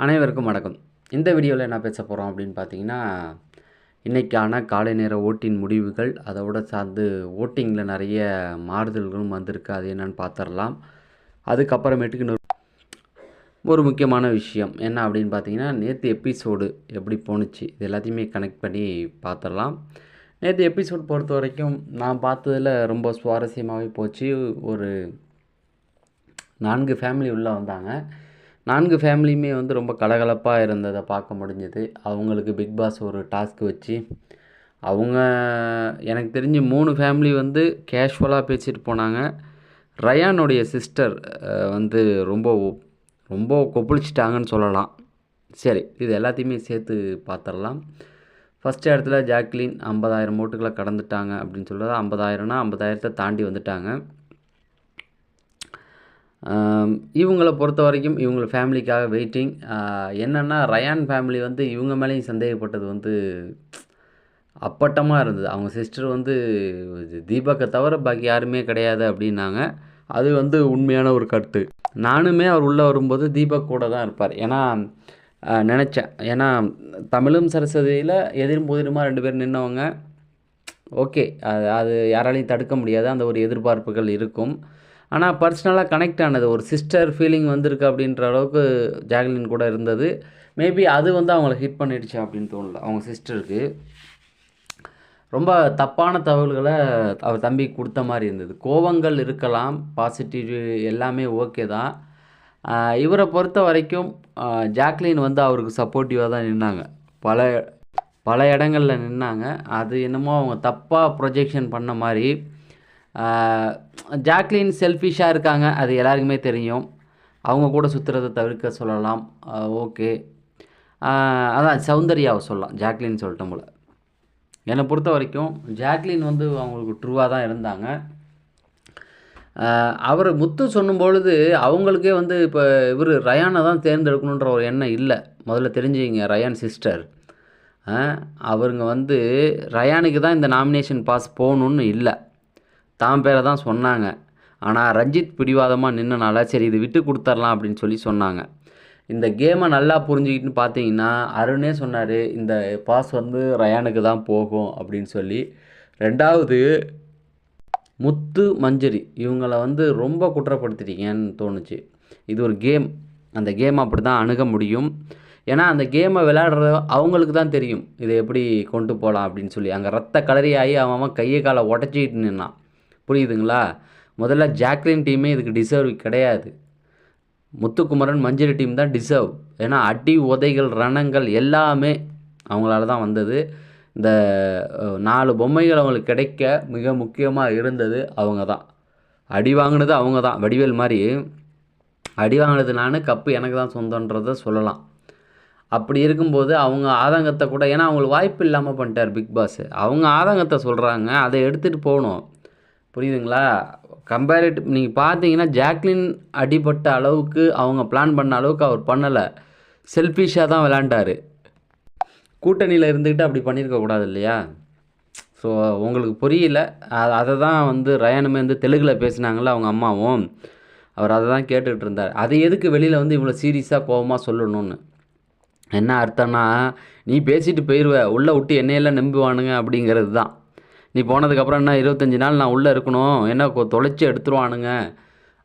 அனைவருக்கும் வணக்கம். இந்த வீடியோவில் என்ன பேச போகிறோம் அப்படின்னு பார்த்தீங்கன்னா, இன்றைக்கான காலை நேர ஓட்டின் முடிவுகள், அதோட சார்ந்து ஓட்டிங்கில் நிறைய மாறுதல்களும் வந்திருக்கு. அது என்னென்னு பார்த்துடலாம். அதுக்கப்புறமேட்டுக்கு ஒரு முக்கியமான விஷயம் என்ன அப்படின்னு பார்த்தீங்கன்னா, நேற்று எபிசோடு எப்படி போணுச்சு இது எல்லாத்தையுமே கனெக்ட் பண்ணி பார்த்துடலாம். நேற்று எபிசோட் பொறுத்த வரைக்கும் நான் பார்த்ததில் ரொம்ப சுவாரஸ்யமாகவே போச்சு. ஒரு 4 ஃபேமிலி உள்ளே வந்தாங்க. 4 ஃபேமிலியுமே வந்து ரொம்ப கலகலப்பாக இருந்ததை பார்க்க முடிஞ்சது. அவங்களுக்கு பிக் பாஸ் ஒரு டாஸ்க் வச்சு அவங்க எனக்கு தெரிஞ்சு 3 ஃபேமிலி வந்து கேஷுவலாக பேசிட்டு போனாங்க. ரயானுடைய சிஸ்டர் வந்து ரொம்ப கொப்பளிச்சிட்டாங்கன்னு சொல்லலாம். சரி, இது எல்லாத்தையுமே சேர்த்து பார்த்துடலாம். ஃபஸ்ட் இடத்துல ஜாக்லின் 50,000 ஓட்டுகளை கடந்துட்டாங்க அப்படின்னு சொல்கிறது. 50,000னா 50,000 தாண்டி வந்துட்டாங்க. இவங்கள பொறுத்த வரைக்கும் இவங்க ஃபேமிலிக்காக வெயிட்டிங். என்னென்னா ரயான் ஃபேமிலி வந்து இவங்க மேலேயும் சந்தேகப்பட்டது வந்து அப்பட்டமாக இருந்தது. அவங்க சிஸ்டர் வந்து தீபக்கை தவிர பாக்கி யாருமே கிடையாது அப்படின்னாங்க. அது வந்து உண்மையான ஒரு கருத்து. நானுமே அவர் உள்ளே வரும்போது தீபக் கூட தான் இருப்பார். ஏன்னா நினச்சேன். ஏன்னா தமிழும் சரஸ்வதியில் எதிரும் புதிருமா 2 பேர் நின்னவங்க. ஓகே, அது யாராலையும் தடுக்க முடியாது. அந்த ஒரு எதிர்பார்ப்புகள் இருக்கும். ஆனால் பர்சனலாக கனெக்ட் ஆனது ஒரு சிஸ்டர் ஃபீலிங் வந்திருக்கு அப்படின்ற அளவுக்கு ஜாக்லின் கூட இருந்தது. மேபி அது வந்து அவங்கள ஹிட் பண்ணிடுச்சு அப்படின்னு தோணல. அவங்க சிஸ்டருக்கு ரொம்ப தப்பான தகவல்களை அவர் தம்பிக்கு கொடுத்த மாதிரி இருந்தது. கோவங்கள் இருக்கலாம், பாசிட்டிவ் எல்லாமே ஓகே தான். இவரை பொறுத்த வரைக்கும் ஜாக்லின் வந்து அவருக்கு சப்போர்ட்டிவாக தான் நின்னாங்க. பல இடங்களில் நின்னாங்க. அது என்னமோ அவங்க தப்பாக ப்ரொஜெக்ஷன் பண்ண மாதிரி. ஜாக்லின் செல்ஃபிஷாக இருக்காங்க, அது எல்லாருக்குமே தெரியும். அவங்க கூட சுற்றுறதை தவிர்க்க சொல்லலாம். ஓகே, அதான் சௌந்தர்யாவை சொல்லலாம், ஜாக்லின் சொல்லிட்டோம் போல். என்னை பொறுத்த வரைக்கும் ஜாக்லின் வந்து அவங்களுக்கு ட்ரூவாக தான் இருந்தாங்க. அவர் முத்து சொல்லும்பொழுது அவங்களுக்கே வந்து இப்போ இவர் ரயானை தான் தேர்ந்தெடுக்கணுன்ற ஒரு எண்ணம் இல்லை. முதல்ல தெரிஞ்சுங்க, ரயான் சிஸ்டர் அவருங்க வந்து ரயானுக்கு தான் இந்த நாமினேஷன் பாஸ் போகணுன்னு இல்லை, தான் பேரை தான் சொன்னாங்க. ஆனால் ரஞ்சித் பிடிவாதமாக நின்னனால சரி இது விட்டு கொடுத்துர்லாம் அப்படின்னு சொல்லி சொன்னாங்க. இந்த கேமை நல்லா புரிஞ்சுக்கிட்டுன்னு பார்த்தீங்கன்னா அருணே சொன்னார் இந்த பாஸ் வந்து ரயானுக்கு தான் போகும் அப்படின்னு சொல்லி. ரெண்டாவது முத்து மஞ்சரி இவங்கள வந்து ரொம்ப குற்றப்படுத்திட்டீங்கன்னு தோணுச்சு. இது ஒரு கேம், அந்த கேம் அப்படி தான் அணுக முடியும். ஏன்னா அந்த கேமை விளையாடுற அவங்களுக்கு தான் தெரியும் இதை எப்படி கொண்டு போகலாம் அப்படின்னு சொல்லி. அங்கே ரத்த கலரி ஆகி அவன் கையை காலை உடச்சிக்கிட்டு நின்னான். புரியுதுங்களா? முதல்ல ஜாக்லின் டீமே இதுக்கு டிசர்வ் கிடையாது. முத்துக்குமரன் மஞ்சரி டீம் தான் டிசர்வ். ஏன்னா அடி உதைகள் ரணங்கள் எல்லாமே அவங்களால தான் வந்தது. இந்த 4 பொம்மைகள் அவங்களுக்கு கிடைக்க மிக முக்கியமாக இருந்தது அவங்க தான். அடி வாங்கினது அவங்க தான். வடிவேல் மாதிரி அடி வாங்கினது நான், கப்பு எனக்கு தான் சொந்தன்றதை சொல்லலாம். அப்படி இருக்கும்போது அவங்க ஆதங்கத்தை கூட, ஏன்னா அவங்களுக்கு வாய்ப்பு இல்லாமல் பண்ணிட்டார் பிக் பாஸ். அவங்க ஆதங்கத்தை சொல்கிறாங்க, அதை எடுத்துகிட்டு போகணும். புரியுதுங்களா? கம்பேரிட்டிவ் நீங்கள் பார்த்தீங்கன்னா ஜாக்லின் அடிபட்ட அளவுக்கு அவங்க பிளான் பண்ண அளவுக்கு அவர் பண்ணலை. செல்ஃபிஷாக தான் விளாண்டார். கூட்டணியில் இருந்துக்கிட்டு அப்படி பண்ணியிருக்கக்கூடாது இல்லையா? ஸோ உங்களுக்கு புரியல. அதை தான் வந்து ரயானுமே வந்து தெலுங்கில் பேசினாங்கள அவங்க அம்மாவும், அவர் அதை தான் கேட்டுக்கிட்டு இருந்தார். அதை எதுக்கு வெளியில் வந்து இவ்வளோ சீரியஸாக கோபமாக சொல்லணும்னு. என்ன அர்த்தம்னா, நீ பேசிட்டு போயிடுவ, உள்ளே விட்டு என்னையெல்லாம் நம்புவானுங்க அப்படிங்கிறது தான். நீ போனதுக்கப்புறம் என்ன 25 நாள் நான் உள்ளே இருக்கணும், என்ன தொலைச்சி எடுத்துருவானுங்க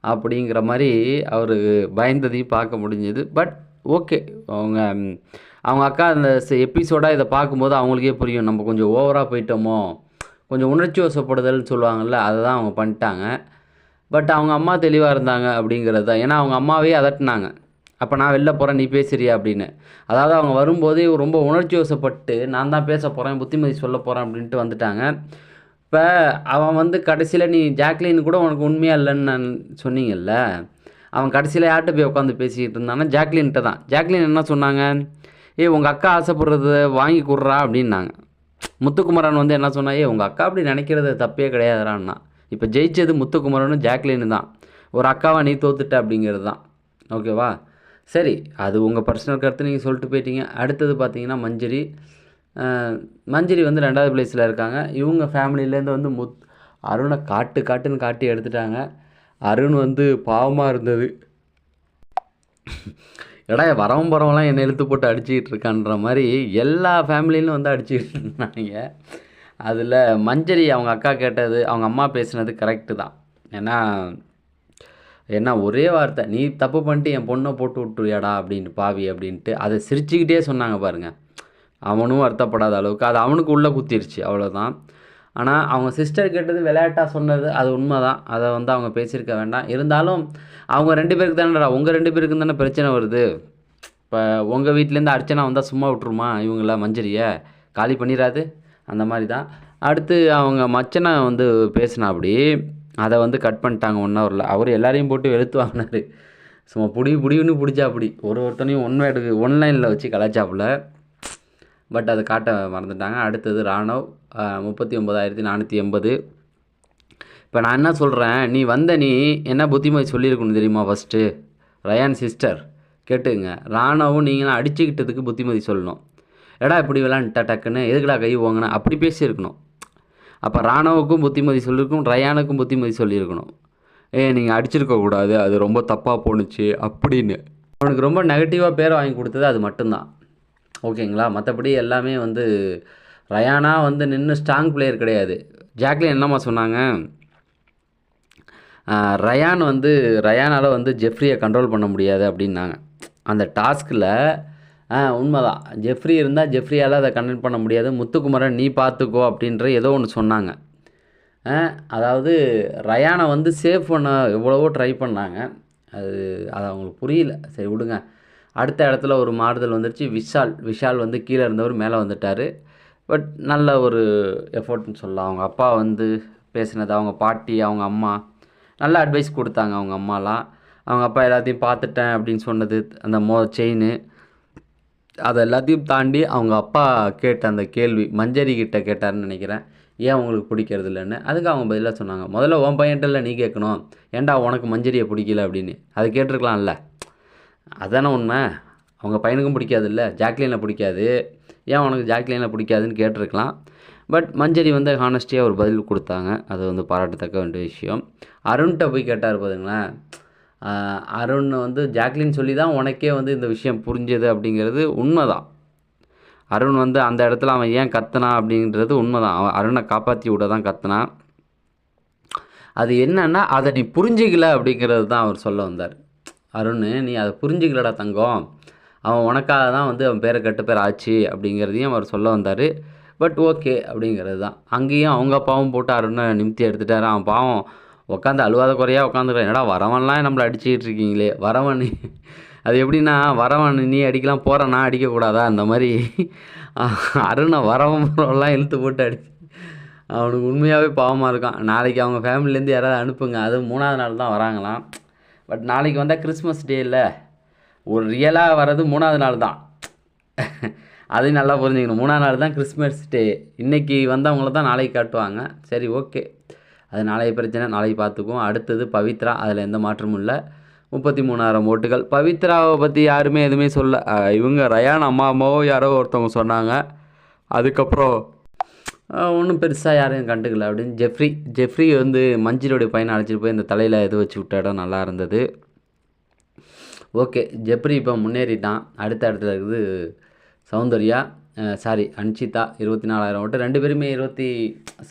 அப்படிங்கிற மாதிரி அவர் பயந்ததையும் பார்க்க முடிஞ்சுது. பட் ஓகே, அவங்க அக்கா அந்த எபிசோடாக இதை பார்க்கும்போது அவங்களுக்கே புரியும் நம்ம கொஞ்சம் ஓவராக போயிட்டோமோ, கொஞ்சம் உணர்ச்சி வசப்படுதல்னு சொல்லுவாங்கள்ல, அதை தான் அவங்க பண்ணிட்டாங்க. பட் அவங்க அம்மா தெளிவாக இருந்தாங்க அப்படிங்கிறது தான். ஏன்னா அவங்க அம்மாவே அதட்டினாங்க, அப்போ நான் வெளில போகிறேன் நீ பேசுறியா அப்படின்னு. அதாவது அவங்க வரும்போதே ரொம்ப உணர்ச்சி வசப்பட்டு நான் தான் பேச போகிறேன், புத்திமதி சொல்ல போகிறேன் அப்படின்ட்டு வந்துட்டாங்க. இப்போ அவன் வந்து கடைசியில் நீ ஜாக்லின் கூட உனக்கு உண்மையாக இல்லைன்னு நான் சொன்னீங்கல்ல, அவன் கடைசியில் யார்கிட்ட போய் உட்காந்து பேசிக்கிட்டு இருந்தான்னா ஜாக்லின்கிட்ட தான். ஜாக்லின் என்ன சொன்னாங்க, உங்கள் அக்கா ஆசைப்படுறத வாங்கி கொடுறா அப்படின்னாங்க. முத்துக்குமரன் வந்து என்ன சொன்னா, உங்கள் அக்கா அப்படி நினைக்கிறது தப்பே கிடையாதுறான்னா. இப்போ ஜெயிச்சது முத்துக்குமரனும் ஜாக்லின் தான். ஒரு அக்காவை நீ தோத்துட்ட அப்படிங்கிறது தான். ஓகேவா? சரி, அது உங்கள் பர்சனல் கருத்து, நீங்கள் சொல்லிட்டு போயிட்டீங்க. அடுத்தது பார்த்தீங்கன்னா மஞ்சரி வந்து 2வது பிளேஸில் இருக்காங்க. இவங்க ஃபேமிலியிலேருந்து வந்து அருணை காட்டுன்னு காட்டி எடுத்துட்டாங்க. அருண் வந்து பாவமாக இருந்தது. எடா வரவும் போகிறவங்களாம் என்னை இழுத்து போட்டு அடிச்சுக்கிட்டு இருக்கான்ற மாதிரி எல்லா ஃபேமிலியிலும் வந்து அடிச்சுக்கிட்டு இருந்தாங்க. அதில் மஞ்சரி அவங்க அக்கா கேட்டது, அவங்க அம்மா பேசுனது கரெக்டு தான். ஏன்னா ஏன்னா ஒரே வார்த்தை, நீ தப்பு பண்ணிட்டு என் பொண்ணை போட்டு விட்டுருவியாடா அப்படின்ட்டு பாவி அப்படின்ட்டு அதை சிரிச்சுக்கிட்டே சொன்னாங்க பாருங்கள். அவனும் வருத்தப்படாத அளவுக்கு அது அவனுக்கு உள்ளே குத்திருச்சு, அவ்வளோதான். ஆனால் அவங்க சிஸ்டர் கேட்டது விளையாட்டாக சொன்னது அது உண்மை தான். அதை வந்து அவங்க பேசியிருக்க வேண்டாம். இருந்தாலும் அவங்க 2 பேருக்கு தானேடா, உங்கள் 2 பேருக்கு தானே பிரச்சனை வருது. இப்போ உங்கள் வீட்டிலேருந்து அர்ச்சனா வந்தால் சும்மா விட்ருமா இவங்கள மஞ்சரியை காலி பண்ணிடாது, அந்த மாதிரி தான். அடுத்து அவங்க மச்சனை வந்து பேசினா அப்படி அதை வந்து கட் பண்ணிட்டாங்க 1 ஹவரில். அவர் எல்லாரையும் போட்டு வெளுத்து வாங்கினார். சும்மா புடின்னு பிடிச்சா அப்படி ஒருத்தனையும் ஒன்லைனில் வச்சு கலாச்சாப்புல. பட் அதை காட்ட மறந்துட்டாங்க. அடுத்தது ராணவ் 39,480. இப்போ நான் என்ன சொல்கிறேன், நீ என்ன புத்திமதி சொல்லியிருக்கணும் தெரியுமா? ஃபஸ்ட்டு ரயான் சிஸ்டர் கேட்டுங்க, ராணவும் நீங்களாம் அடிச்சுக்கிட்டதுக்கு புத்திமதி சொல்லணும். எடா இப்படி விளாண்டுட்டா டக்குன்னு எதுக்குடா கை வாங்கினா அப்படி பேசியிருக்கணும். அப்போ ராணவுக்கும் புத்திமதி சொல்லியிருக்கணும், ரயானுக்கும் புத்திமதி சொல்லியிருக்கணும். நீங்கள் அடிச்சிருக்கக்கூடாது, அது ரொம்ப தப்பாக போணுச்சு அப்படின்னு. அவனுக்கு ரொம்ப நெகட்டிவாக பேரை வாங்கி கொடுத்தது அது மட்டும்தான், ஓகேங்களா? மற்றபடி எல்லாமே வந்து ரயானா வந்து நின்று ஸ்ட்ராங் பிளேயர் கிடையாது. ஜாக்லின் என்னம்மா சொன்னாங்க, ரயானால் வந்து ஜெஃப்ரியை கண்ட்ரோல் பண்ண முடியாது அப்படின்னாங்க அந்த டாஸ்கில். உண்மைதான், ஜெஃப்ரி இருந்தால் ஜெஃப்ரியால் அதை கண்ட்ரோல் பண்ண முடியாது, முத்துக்குமரன் நீ பார்த்துக்கோ அப்படின்ற ஏதோ ஒன்று சொன்னாங்க. அதாவது ரயானை வந்து சேவ் பண்ண எவ்வளவோ ட்ரை பண்ணாங்க, அது அவங்களுக்கு புரியல. சரி விடுங்க. அடுத்த இடத்துல ஒரு மாறுதல் வந்துருச்சு. விஷால் வந்து கீழே இருந்தவர் மேலே வந்துட்டார். பட் நல்ல ஒரு எஃபோர்ட்னு சொல்லலாம். அவங்க அப்பா வந்து பேசினது, அவங்க பாட்டி, அவங்க அம்மா நல்ல அட்வைஸ் கொடுத்தாங்க. அவங்க அம்மாலாம் அவங்க அப்பா எல்லாத்தையும் பார்த்துட்டேன் அப்படின்னு சொன்னது, அந்த செயின், அதை எல்லாத்தையும் தாண்டி அவங்க அப்பா கேட்ட அந்த கேள்வி மஞ்சரி கிட்ட கேட்டார்னு நினைக்கிறேன், ஏன் உங்களுக்கு பிடிக்கிறது இல்லைன்னு. அதுக்கு அவங்க பதிலாக சொன்னாங்க, முதல்ல உன் பையன்ட்ட இல்லை நீ கேட்கணும், ஏன்டா உனக்கு மஞ்சரியை பிடிக்கல அப்படின்னு. அது கேட்டிருக்கலாம்ல. அதானே உண்மை. அவங்க பையனுக்கும் பிடிக்காது இல்லை, ஜாக்லினை பிடிக்காது, ஏன் உனக்கு ஜாக்லினை பிடிக்காதுன்னு கேட்டிருக்கலாம். பட் மஞ்சரி வந்து ஹானஸ்டியாக ஒரு பதில் கொடுத்தாங்க, அது வந்து பாராட்டத்தக்க வேண்டிய விஷயம். அருண்கிட்ட போய் கேட்டார் பாருங்களேன். அருண் வந்து ஜாக்லின் சொல்லி தான் உனக்கே வந்து இந்த விஷயம் புரிஞ்சது அப்படிங்கிறது உண்மை தான். அருண் வந்து அந்த இடத்துல அவன் ஏன் கத்துனான் அப்படின்றது உண்மை தான். அவன் அருணை காப்பாற்றி விட தான் கத்துனான். அது என்னன்னா அதை நீ புரிஞ்சிக்கல அப்படிங்கிறது தான் அவர் சொல்ல வந்தார். அருண், நீ அதை புரிஞ்சிக்கலடா தங்கம், அவன் உனக்காக தான் வந்து அவன் பேரை கெட்ட பேர் ஆச்சு அப்படிங்கிறதையும் அவர் சொல்ல வந்தார். பட் ஓகே அப்படிங்கிறது தான். அங்கேயும் அவங்க அப்பாவும் போட்டு அருணை நிமித்தி எடுத்துட்டார். அவன் பாவம் உட்காந்து அழுவாத குறையாக உட்காந்துக்கிறான். என்னடா வரவன்லாம் நம்மளை அடிச்சுக்கிட்டு இருக்கீங்களே, வரவன் அது எப்படின்னா, வரவன் நீ அடிக்கலாம், போகிற நான் அடிக்கக்கூடாதா, அந்த மாதிரி அருணை வரவன்லாம் இழுத்து போட்டு அடிச்சு அவனுக்கு உண்மையாகவே பாவமாக இருக்கான். நாளைக்கு அவங்க ஃபேமிலிலேருந்து யாராவது அனுப்புங்க, அது 3ஆவது நாள் தான் வராங்களாம். பட் நாளைக்கு வந்தால் கிறிஸ்மஸ் டே இல்லை, ஒரு ரியலாக வர்றது 3ஆவது நாள் தான். அதையும் நல்லா புரிஞ்சுக்கணும், 3ஆவது நாள் தான் கிறிஸ்மஸ் டே. இன்றைக்கி வந்தவங்கள தான் நாளைக்கு காட்டுவாங்க. சரி ஓகே, அது நாளைய பிரச்சனை, நாளைக்கு பார்த்துக்குவோம். அடுத்தது பவித்ரா, அதில் எந்த மாற்றமும் இல்லை, 33,000 ஓட்டுகள். பவித்ராவை பற்றி யாருமே எதுவுமே சொல்ல. இவங்க ரயான் அம்மாவோ யாரோ ஒருத்தவங்க சொன்னாங்க. அதுக்கப்புறம் ஒன்றும் பெருசாக யாரையும் கண்டுக்கல அப்படின்னு. ஜெஃப்ரி வந்து மஞ்சிலுடைய பையனை அழைச்சிட்டு போய் இந்த தலையில் எது வச்சு விட்ட இடம் நல்லா இருந்தது. ஓகே, ஜெஃப்ரி இப்போ முன்னேறிட்டான். அடுத்த இடத்துல இருக்குது சௌந்தர்யா, அன்ஷிதா 24,000 ஓட்டு. 2 பேருமே 20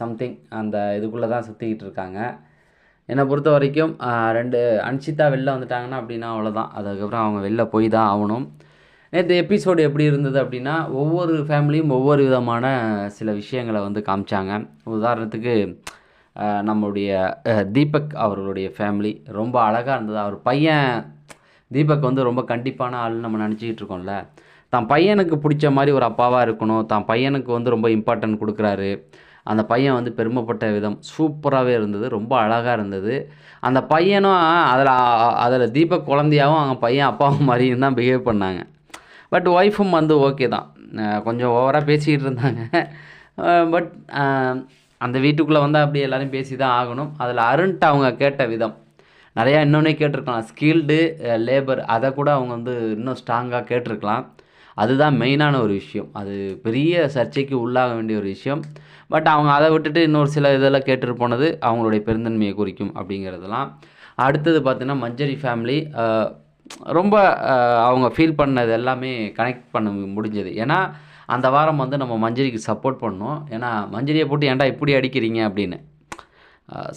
சம்திங் அந்த இதுக்குள்ளே தான் சுற்றிக்கிட்டு இருக்காங்க. என்னை பொறுத்த வரைக்கும் அன்ஷிதா வெளில வந்துட்டாங்கன்னா அப்படின்னா அவ்வளோதான், அதுக்கப்புறம் அவங்க வெளில போய் தான் ஆகணும். நேற்று எபிசோடு எப்படி இருந்தது அப்படின்னா, ஒவ்வொரு ஃபேமிலியும் ஒவ்வொரு விதமான சில விஷயங்களை வந்து காமிச்சாங்க. உதாரணத்துக்கு நம்மளுடைய தீபக் அவர்களுடைய ஃபேமிலி ரொம்ப அழகாக இருந்தது. அவர் பையன் தீபக் வந்து ரொம்ப கண்டிப்பான ஆள்னு நம்ம நினச்சிக்கிட்டு இருக்கோம்ல, தான் பையனுக்கு பிடிச்ச மாதிரி ஒரு அப்பாவாக இருக்கணும், தான் பையனுக்கு வந்து ரொம்ப இம்பார்ட்டன்ட் கொடுக்குறாரு. அந்த பையன் வந்து பெருமைப்பட்ட விதம் சூப்பராகவே இருந்தது, ரொம்ப அழகாக இருந்தது. அந்த பையனும் அதில் தீபக் குழந்தையாகவும் அவங்க பையன் அப்பாவும் மாதிரியும் தான் பிஹேவ் பண்ணாங்க. பட் ஒய்ஃபும் வந்து ஓகே தான், கொஞ்சம் ஓவராக பேசிக்கிட்டு இருந்தாங்க. பட் அந்த வீட்டுக்குள்ளே வந்து அப்படி எல்லோரும் பேசி தான் ஆகணும். அதில் அருண்ட்ட அவங்க கேட்ட விதம் நிறையா இன்னொன்னே கேட்டிருக்கலாம். ஸ்கில்டு லேபர் அதை கூட அவங்க வந்து இன்னும் ஸ்ட்ராங்காக கேட்டிருக்கலாம். அதுதான் மெயினான ஒரு விஷயம், அது பெரிய சர்ச்சைக்கு உள்ளாக வேண்டிய ஒரு விஷயம். பட் அவங்க அதை விட்டுட்டு இன்னொரு சில இதெல்லாம் கேட்டுட்டு போனது அவங்களுடைய பெருந்தன்மையை குறிக்கும் அப்படிங்கிறதெல்லாம். அடுத்தது பார்த்திங்கன்னா மஞ்சரி ஃபேமிலி ரொம்ப அவங்க ஃபீல் பண்ணது எல்லாமே கனெக்ட் பண்ண முடிஞ்சது. ஏன்னா அந்த வாரம் வந்து நம்ம மஞ்சரிக்கு சப்போர்ட் பண்ணோம். ஏன்னா மஞ்சரியை போட்டு ஏன்டா இப்படி அடிக்கிறீங்க அப்படின்னு.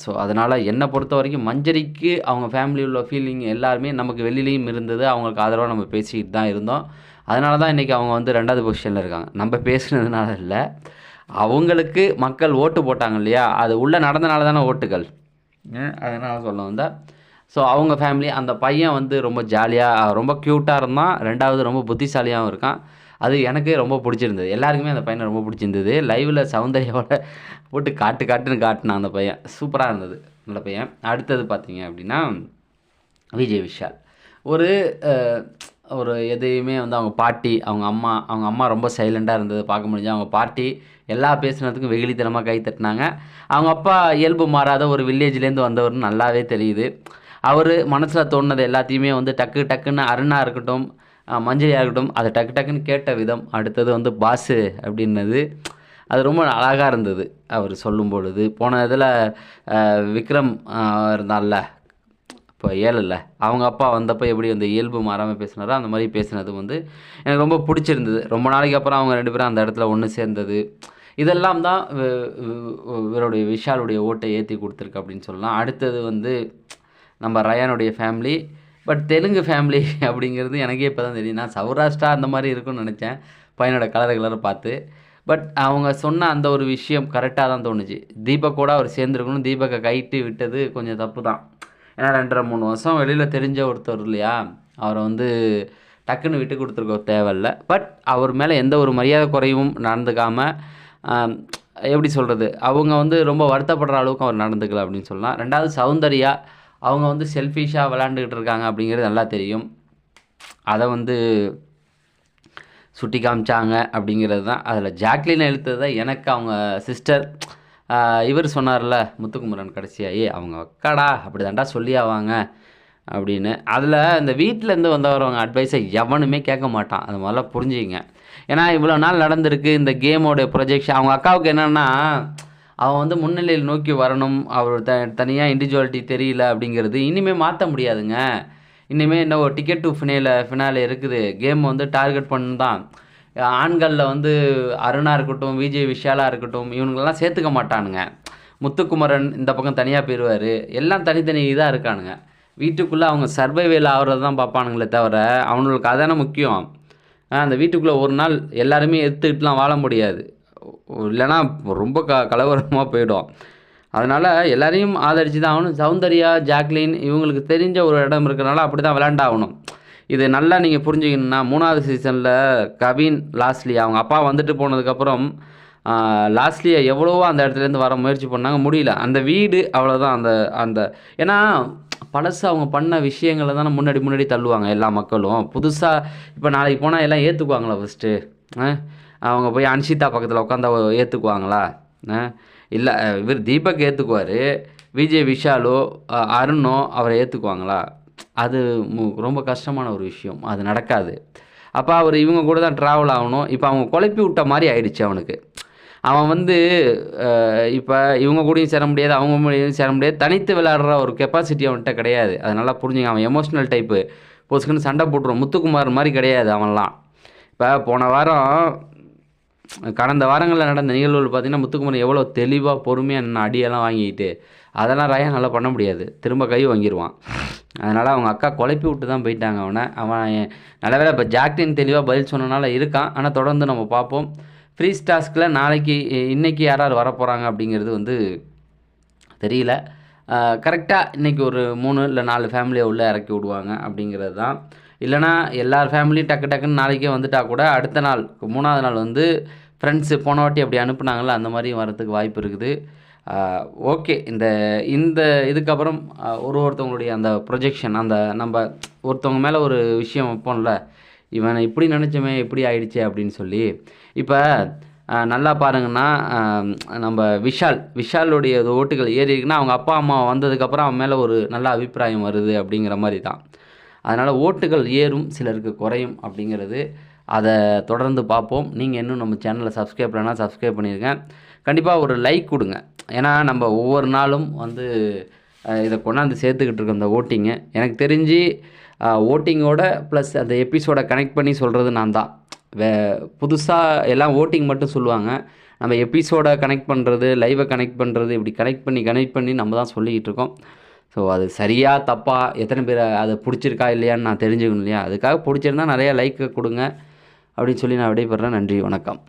ஸோ அதனால் என்னை பொறுத்த வரைக்கும் மஞ்சரிக்கு அவங்க ஃபேமிலி உள்ள ஃபீலிங் எல்லாருமே நமக்கு வெளியிலையும் இருந்தது. அவங்களுக்கு ஆதரவாக நம்ம பேசிக்கிட்டு தான் இருந்தோம். அதனால தான் இன்றைக்கி அவங்க வந்து 2வது பொசிஷனில் இருக்காங்க. நம்ம பேசுனதுனால இல்லை, அவங்களுக்கு மக்கள் ஓட்டு போட்டாங்க இல்லையா, அது உள்ளே நடந்தனால தானே ஓட்டுகள். அதனால் சொல்ல வந்தேன். ஸோ அவங்க ஃபேமிலி அந்த பையன் வந்து ரொம்ப ஜாலியாக ரொம்ப க்யூட்டாக இருந்தான். 2வது ரொம்ப புத்திசாலியாகவும் இருக்கான். அது எனக்கு ரொம்ப பிடிச்சிருந்தது. எல்லாருக்குமே அந்த பையனை ரொம்ப பிடிச்சிருந்தது. லைவில் சௌந்தர்யாவோட போட்டு காட்டுன்னு காட்டினான் அந்த பையன். சூப்பராக இருந்தது நல்ல பையன். அடுத்தது பார்த்தீங்க அப்படின்னா விஜய் விஷால். ஒரு ஒரு எதையுமே வந்து அவங்க பாட்டி, அவங்க அம்மா ரொம்ப சைலண்ட்டாக இருந்தது பார்க்க முடிஞ்சு. அவங்க பாட்டி எல்லா பேசுனதுக்கும் வெகுளித்தனமாக கை தட்டினாங்க. அவங்க அப்பா இயல்பு மாறாத ஒரு வில்லேஜ்லேருந்து வந்தவர்னு நல்லாவே தெரியுது. அவர் மனசில் தோணுனது எல்லாத்தையுமே வந்து டக்குன்னு அருணா இருக்கட்டும், மஞ்சரியாக இருக்கட்டும், அதை டக்குன்னு கேட்ட விதம். அடுத்தது வந்து பாஸு அப்படின்னது அது ரொம்ப அழகாக இருந்தது அவர் சொல்லும் பொழுது. போன இதில் விக்ரம் இருந்தான்ல, இப்போ 7ல் அவங்க அப்பா வந்தப்போ எப்படி அந்த இயல்பு மாறாமல் பேசினாரோ அந்த மாதிரி பேசினது வந்து எனக்கு ரொம்ப பிடிச்சிருந்தது. ரொம்ப நாளைக்கு அப்புறம் அவங்க 2 பேரும் அந்த இடத்துல ஒன்று சேர்ந்தது, இதெல்லாம் தான் இவருடைய விஷாலுடைய ஓட்டை ஏற்றி கொடுத்துருக்கு அப்படின்னு சொல்லலாம். அடுத்தது வந்து நம்ம ரயானுடைய ஃபேமிலி. பட் தெலுங்கு ஃபேமிலி அப்படிங்கிறது எனக்கே இப்போ தான் தெரியும். நான் சௌராஷ்டிரா அந்த மாதிரி இருக்குன்னு நினச்சேன் பையனோட கலரை பார்த்து. பட் அவங்க சொன்ன அந்த ஒரு விஷயம் கரெக்டாக தான் தோணுச்சு. தீபக்கோட அவர் சேர்ந்துருக்கணும். தீபக்கை கைட்டு விட்டது கொஞ்சம் தப்பு தான். ஏன்னா 2.5-3 வருஷம் வெளியில் தெரிஞ்ச ஒருத்தர் இல்லையா, அவரை வந்து டக்குன்னு விட்டு கொடுத்துருக்க தேவையில்ல. பட் அவர் மேலே எந்த ஒரு மரியாதை குறைவும் நடந்துக்காமல், எப்படி சொல்கிறது, அவங்க வந்து ரொம்ப வருத்தப்படுற அளவுக்கு அவர் நடந்துக்கல அப்படின்னு சொல்லலாம். 2வது சௌந்தர்யா, அவங்க வந்து செல்ஃபிஷாக விளாண்டுக்கிட்டு இருக்காங்க அப்படிங்கிறது நல்லா தெரியும். அதை வந்து சுட்டி காமிச்சாங்க அப்படிங்கிறது தான். அதில் ஜாக்லினை இழுத்தது தான் எனக்கு அவங்க சிஸ்டர். இவர் சொன்னார்ல முத்துக்குமரன் கடைசியாக, அவங்க அக்காடா அப்படி தாண்டா சொல்லி ஆவாங்க அப்படின்னு. அதில் இந்த வீட்டிலேருந்து வந்தவரவங்க அட்வைஸை எவனுமே கேட்க மாட்டான். அது முதல்ல புரிஞ்சுங்க. ஏன்னா இவ்வளோ நாள் நடந்திருக்கு இந்த கேமோடைய ப்ரொஜெக்ஷன். அவங்க அக்காவுக்கு என்னென்னா, அவன் வந்து முன்னிலையில் நோக்கி வரணும், அவர் தனியாக இண்டிவிஜுவாலிட்டி தெரியல அப்படிங்கிறது இனிமேல் மாற்ற முடியாதுங்க. இனிமேல் என்ன ஒரு டிக்கெட் டு ஃபினாலே இருக்குது. கேம் வந்து டார்கெட் பண்ணு தான். ஆண்களில் வந்து அருணா இருக்கட்டும், விஜய் விஷாலாக இருக்கட்டும், இவனுங்களெல்லாம் சேர்த்துக்க மாட்டானுங்க. முத்துக்குமரன் இந்த பக்கம் தனியாக போயிடுவார். எல்லாம் தனித்தனி இதாக இருக்கானுங்க. வீட்டுக்குள்ளே அவங்க சர்வைவேல் ஆகிறது தான் பார்ப்பானுங்களே தவிர அவனுங்களுக்கு அதானே முக்கியம். அந்த வீட்டுக்குள்ளே ஒரு நாள் எல்லாருமே எடுத்துக்கிட்டுலாம் வாழ முடியாது, இல்லைனா ரொம்ப கலவரமாக போயிடும். அதனால் எல்லாரையும் ஆதரித்து தான் ஆகணும். சௌந்தர்யா, ஜாக்லின் இவங்களுக்கு தெரிஞ்ச ஒரு இடம் இருக்கிறனால அப்படி தான் விளையாண்டாகணும். இது நல்லா நீங்கள் புரிஞ்சுக்கணுன்னா 3வது சீசனில் கவின், லாஸ்லியா அவங்க அப்பா வந்துட்டு போனதுக்கப்புறம் லாஸ்லியா எவ்வளவோ அந்த இடத்துலேருந்து வர முயற்சி பண்ணாங்க, முடியல. அந்த வீடு அவ்வளோதான். அந்த ஏன்னா பழசு அவங்க பண்ண விஷயங்களை தானே முன்னாடி தள்ளுவாங்க எல்லா மக்களும். புதுசாக இப்போ நாளைக்கு போனால் எல்லாம் ஏற்றுக்குவாங்களா? ஃபஸ்ட்டு அவங்க போய் அன்ஷிதா பக்கத்தில் உட்காந்தா ஏற்றுக்குவாங்களா? இல்லை, இவர் தீபக் ஏற்றுக்குவார். விஜய் விஷாலோ அருணோ அவரை ஏற்றுக்குவாங்களா? அது ரொம்ப கஷ்டமான ஒரு விஷயம், அது நடக்காது. அப்போ அவர் இவங்க கூட தான் ட்ராவல் ஆகணும். இப்போ அவங்க குழப்பி விட்ட மாதிரி ஆயிடுச்சு அவனுக்கு. அவன் வந்து இப்போ இவங்க கூடயும் சேர முடியாது, அவங்க கூடயும் சேர முடியாது, தனித்து விளையாடுற ஒரு கெப்பாசிட்டி அவன்கிட்ட கிடையாது. அதனால புரிஞ்சுங்க. அவன் எமோஷ்னல் டைப்பு, பொசுக்குன்னு சண்டை போட்டுருவான். முத்துக்குமார் மாதிரி கிடையாது அவன்லாம். இப்போ போன வாரம் கடந்த வாரங்களில் நடந்த நிகழ்வுகள் பார்த்திங்கன்னா முத்துக்குமரன் எவ்வளோ தெளிவாக பொறுமையாக அடியெல்லாம் வாங்கிக்கிட்டு, அதெல்லாம் ரயா நல்லா பண்ண முடியாது, திரும்ப கை வாங்கிடுவான். அதனால் அவங்க அக்கா குழப்பி விட்டு தான் போயிட்டாங்க அவனை. அவன் நல்ல வேளை இப்போ ஜாக்லின் தெளிவாக பதில் சொன்னனால இருக்கான். ஆனால் தொடர்ந்து நம்ம பார்ப்போம். ஃப்ரீஸ் டாஸ்கில் இன்றைக்கி யார் வர போகிறாங்க அப்படிங்கிறது வந்து தெரியல. கரெக்டாக இன்றைக்கி ஒரு 3 இல்லை 4 ஃபேமிலியை உள்ளே இறக்கி விடுவாங்க அப்படிங்கிறது தான். இல்லைனா எல்லார் ஃபேமிலியும் டக்குன்னு நாளைக்கே வந்துட்டால் கூட அடுத்த நாள் 3வது நாள் வந்து ஃப்ரெண்ட்ஸு போன வாட்டி அப்படி அனுப்புனாங்களே அந்த மாதிரியும் வரதுக்கு வாய்ப்பு இருக்குது. ஓகே, இந்த இதுக்கப்புறம் ஒருத்தவங்களுடைய அந்த ப்ரொஜெக்ஷன், அந்த நம்ம ஒருத்தவங்க மேலே ஒரு விஷயம் வைப்போம்ல, இவனை இப்படி நினச்சோமே இப்படி ஆயிடுச்சே அப்படின்னு சொல்லி. இப்போ நல்லா பாருங்கன்னா நம்ம விஷாலுடைய ஓட்டுகள் ஏறி இருக்குன்னா அவங்க அப்பா அம்மா வந்ததுக்கப்புறம் அவன் மேலே ஒரு நல்ல அபிப்பிராயம் வருது அப்படிங்கிற மாதிரி தான். அதனால் ஓட்டுகள் ஏறும், சிலருக்கு குறையும் அப்படிங்கிறது. அதை தொடர்ந்து பார்ப்போம். நீங்கள் இன்னும் நம்ம சேனலை சப்ஸ்கிரைப் பண்ணால் சப்ஸ்கிரைப் பண்ணிடுங்க. கண்டிப்பாக ஒரு லைக் கொடுங்க. ஏன்னா நம்ம ஒவ்வொரு நாளும் வந்து இதை கொண்டாந்து சேர்த்துக்கிட்டு இருக்கோம் இந்த ஓட்டிங்கு. எனக்கு தெரிஞ்சு ஓட்டிங்கோட ப்ளஸ் அந்த எபிசோட கனெக்ட் பண்ணி சொல்கிறது நான் தான். புதுசாக எல்லாம் ஓட்டிங் மட்டும் சொல்லுவாங்க. நம்ம எபிசோட கனெக்ட் பண்ணுறது, லைவை கனெக்ட் பண்ணுறது, இப்படி கனெக்ட் பண்ணி நம்ம தான் சொல்லிக்கிட்டு இருக்கோம். ஸோ அது சரியா தப்பா, எத்தனை பேர் அதை பிடிச்சிருக்கா இல்லையான்னு நான் தெரிஞ்சுக்கணும் இல்லையா? அதுக்காக பிடிச்சிருந்தா நிறையா லைக் கொடுங்க அப்படின்னு சொல்லி நான் விடைபெறேன். நன்றி, வணக்கம்.